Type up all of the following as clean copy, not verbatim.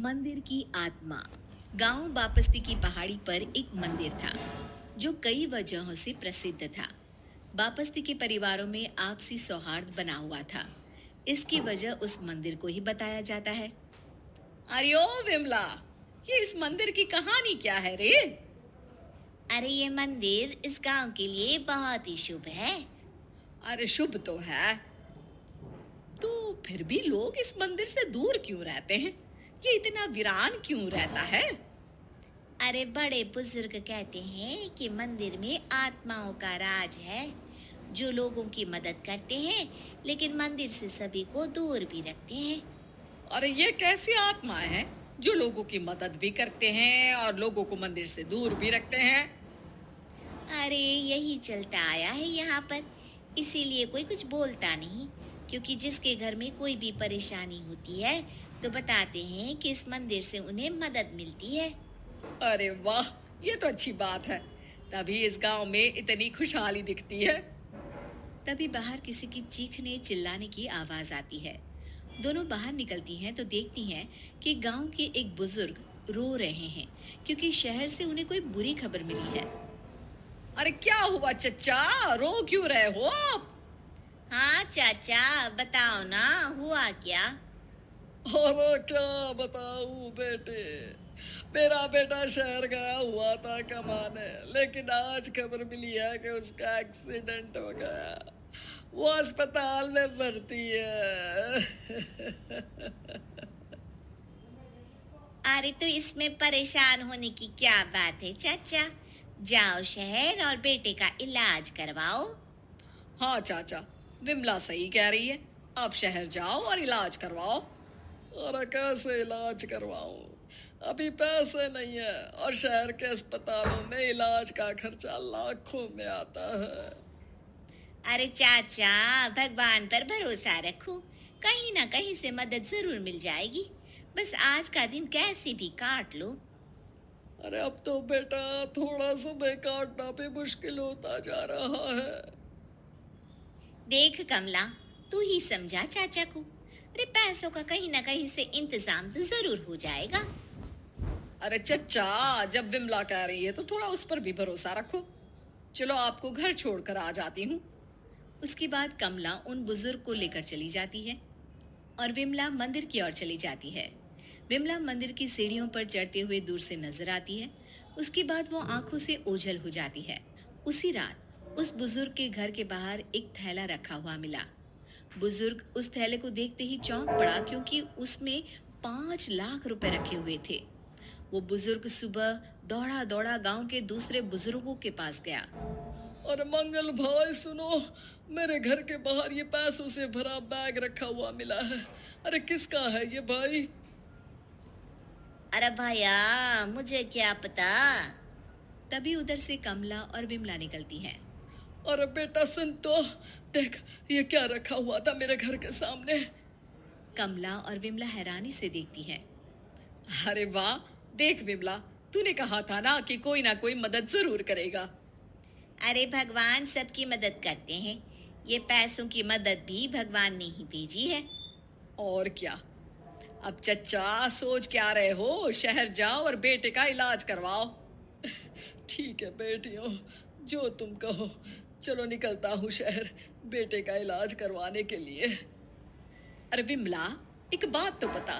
मंदिर की आत्मा। गांव बापस्ती की पहाड़ी पर एक मंदिर था जो कई वजहों से प्रसिद्ध था। बापस्ती के परिवारों में आपसी सौहार्द बना हुआ था। इसकी वजह उस मंदिर को ही बताया जाता है। अरे ओ विमला, ये इस मंदिर की कहानी क्या है रे? अरे ये मंदिर इस गांव के लिए बहुत ही शुभ है। अरे शुभ तो है, तो फिर भी लोग इस मंदिर से दूर क्यों रहते हैं? ये इतना वीरान क्यों रहता है? अरे बड़े बुजुर्ग कहते हैं कि मंदिर में आत्माओं का राज है जो लोगों की मदद करते हैं, लेकिन मंदिर से सभी को दूर भी रखते हैं। अरे ये कैसी आत्माएं हैं जो लोगों की मदद भी करते हैं और लोगों को मंदिर से दूर भी रखते हैं? अरे यही चलता आया है यहाँ पर, इसीलिए कोई कुछ बोलता नहीं। क्योंकि जिसके घर में कोई भी परेशानी होती है तो बताते हैं कि इस मंदिर से उन्हें मदद मिलती है। अरे वाह, ये तो अच्छी बात है। तभी इस गांव में इतनी खुशहाली दिखती है। तभी बाहर किसी की चीखने चिल्लाने की आवाज आती है। दोनों बाहर निकलती हैं तो देखती हैं कि गांव के एक बुजुर्ग रो रहे हैं क्योंकि शहर से उन्हें कोई बुरी खबर मिली है। अरे क्या हुआ चच्चा, रो क्यों रहे हो आप? हाँ चाचा, बताओ ना, हुआ क्या? अरे क्या बताऊं बेटे, मेरा बेटा शहर गया हुआ था कमाने, लेकिन आज खबर मिली है कि उसका एक्सीडेंट हो गया। वो अस्पताल में भर्ती है। अरे तो इसमें परेशान होने की क्या बात है चाचा? जाओ शहर और बेटे का इलाज करवाओ। हाँ चाचा, विमला सही कह रही है। आप शहर जाओ और इलाज करवाओ। अरे कैसे इलाज करवाऊं? अभी पैसे नहीं है और शहर के अस्पतालों में इलाज का खर्चा लाखों में आता है। अरे चाचा, भगवान पर भरोसा रखो, कहीं ना कहीं से मदद जरूर मिल जाएगी। बस आज का दिन कैसे भी काट लो। अरे अब तो बेटा थोड़ा समय काटना भी मुश्किल होता जा रहा है। देख कमला, तू ही समझा चाचा को। अरे पैसों का कहीं ना कहीं से इंतजाम तो जरूर हो जाएगा। अरे चच्चा, जब विमला कह रही है तो थोड़ा उस पर भी भरोसा रखो। चलो आपको घर छोड़कर आ जाती हूँ। उसके बाद कमला उन बुजुर्ग को लेकर चली जाती है और विमला मंदिर की ओर चली जाती है। विमला मंदिर की सीढ़ियों पर चढ़ते हुए दूर से नजर आती है। उसके बाद वो आंखों से ओझल हो जाती है। उसी रात उस बुजुर्ग के घर के बाहर एक थैला रखा हुआ मिला। बुजुर्ग उस थैले को देखते ही चौंक पड़ा क्योंकि उसमें 5 लाख रुपए रखे हुए थे। वो बुजुर्ग सुबह दौड़ा दौड़ा गांव के दूसरे बुजुर्गों के पास गया। अरे मंगल भाई सुनो, मेरे घर के बाहर ये पैसों से भरा बैग रखा हुआ मिला है। अरे किसका है ये भाई? अरे भैया, मुझे क्या पता। तभी उधर से कमला और विमला निकलती हैं। अरे बेटा सुन तो, देख ये क्या रखा हुआ था मेरे घर के सामने। कमला और विमला हैरानी से देखती हैं। अरे वाह, देख विमला, तूने कहा था ना कि कोई ना कोई मदद जरूर करेगा। अरे भगवान सबकी मदद करते हैं। ये पैसों की मदद भी भगवान ने ही भेजी है। और क्या। अब चच्चा सोच क्या रहे हो, शहर जाओ और बेटे का इलाज करवाओ। ठीक है बेटियों, जो तुम कहो। चलो निकलता हूँ शहर बेटे का इलाज करवाने के लिए। अरे विमला, एक बात तो बता,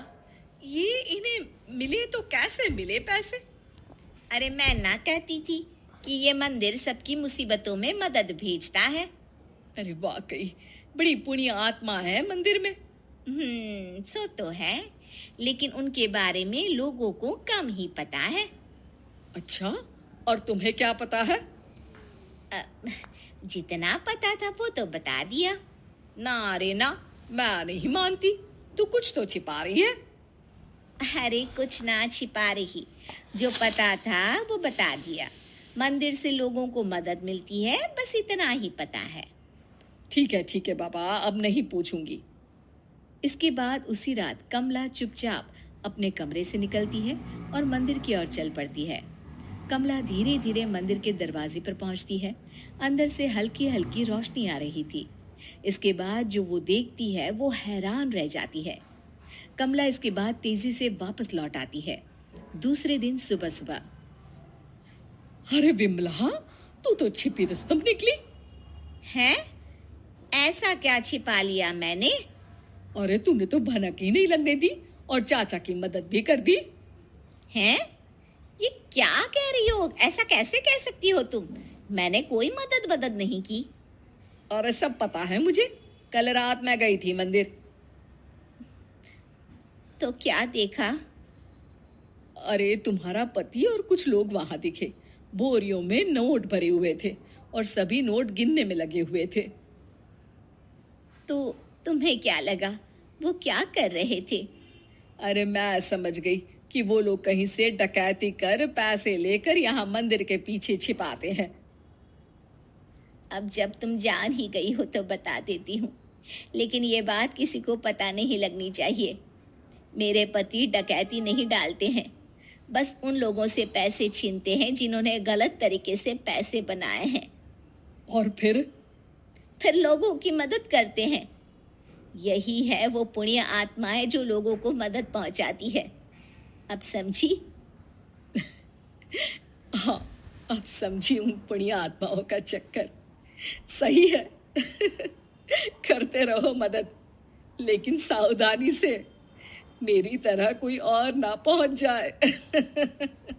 ये इन्हें मिले तो कैसे मिले पैसे? अरे मैं ना कहती थी कि ये मंदिर सबकी मुसीबतों में मदद भेजता है। अरे वाकई बड़ी पुण्य आत्मा है मंदिर में। सो तो है, लेकिन उनके बारे में लोगों को कम ही पता है। अच्छा, और तुम्हें क्या पता है? अ, जितना पता था वो तो बता दिया। ना रे ना, मैं नहीं मानती। तू कुछ तो छिपा रही है। अरे कुछ ना छिपा रही, जो पता था वो बता दिया। मंदिर से लोगों को मदद मिलती है, बस इतना ही पता है। ठीक है बाबा, अब नहीं पूछूंगी। इसके बाद उसी रात कमला चुपचाप अपने कमरे से निकलती है और मंदिर की ओर चल पड़ती है। कमला धीरे धीरे मंदिर के दरवाजे पर पहुंचती है। अंदर से हल्की हल्की रोशनी आ रही थी। इसके बाद जो वो देखती है वो हैरान रह जाती है। कमला इसके बाद तेजी से वापस लौट आती है। दूसरे दिन सुबह सुबह। अरे विमला, तू तो छिपी रुस्तम निकली। हैं? ऐसा क्या छिपा लिया मैंने? अरे तूने तो भनक ही नहीं लगने दी और चाचा की मदद भी कर दी। हैं? ये क्या कह रही हो? ऐसा कैसे कह सकती हो तुम? मैंने कोई मदद नहीं की। अरे सब पता है मुझे, कल रात मैं गई थी मंदिर। तो क्या देखा? अरे तुम्हारा पति और कुछ लोग वहां दिखे। बोरियों में नोट भरे हुए थे और सभी नोट गिनने में लगे हुए थे। तो तुम्हें क्या लगा? वो क्या कर रहे थे? अरे मैं समझ गई कि वो लोग कहीं से डकैती कर पैसे लेकर यहाँ मंदिर के पीछे छिपाते हैं। अब जब तुम जान ही गई हो तो बता देती हूँ, लेकिन ये बात किसी को पता नहीं लगनी चाहिए। मेरे पति डकैती नहीं डालते हैं, बस उन लोगों से पैसे छीनते हैं जिन्होंने गलत तरीके से पैसे बनाए हैं। और फिर लोगों की मदद करते हैं। यही है वो पुण्य आत्माएं जो लोगों को मदद पहुंचाती है। अब समझी? हाँ, अब समझी उन पुण्य आत्माओं का चक्कर। सही है। करते रहो मदद, लेकिन सावधानी से, मेरी तरह कोई और ना पहुंच जाए।